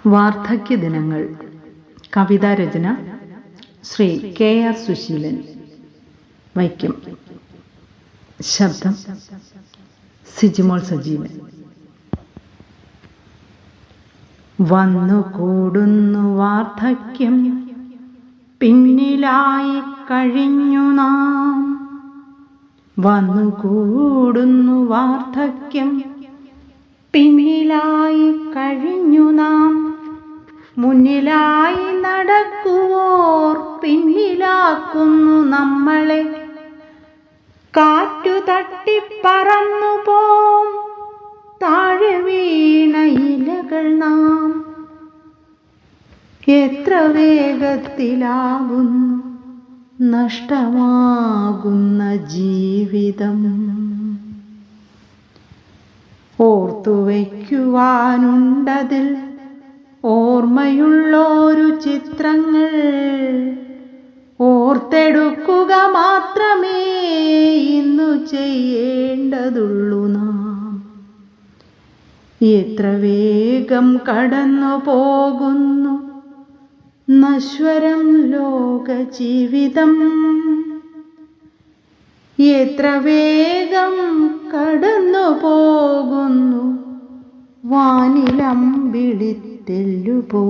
വാർദ്ധക്യദിനങ്ങൾ. കവിതാരചന Shri K R. Suseelan. Vaikom. ശബ്ദം സിജിമോൾ സജീവൻ. വന്നുകൂടുന്നു വാർദ്ധക്യം, പിന്നിലായി കഴിഞ്ഞു നാം. വന്നുകൂടുന്നു വാർദ്ധക്യം, പിന്നിലായി കഴിഞ്ഞു നാം. മുന്നിലായി നടക്കുവോർ പിന്നിലാക്കുന്നു നമ്മളെ. കാറ്റു തട്ടിപ്പറന്നു പോം താഴെ വീണ ഇലകൾ നാം. എത്ര വേഗത്തിലാകുന്നു നഷ്ടമാകുന്ന ജീവിതം. ഓർത്തുവയ്ക്കുവാനുണ്ടതിൽ ഓർമ്മയുള്ളൊരു ചിത്രങ്ങൾ. ഓർത്തെടുക്കുക മാത്രമേ ഇന്നു ചെയ്യേണ്ടതുള്ളൂ നാം. എത്ര വേഗം കടന്നു പോകുന്നു നശ്വരം ലോക ജീവിതം. എത്ര വേഗം കടന്നു പോകുന്നു വാനിലമ്പിളിത്തെല്ലുപോ.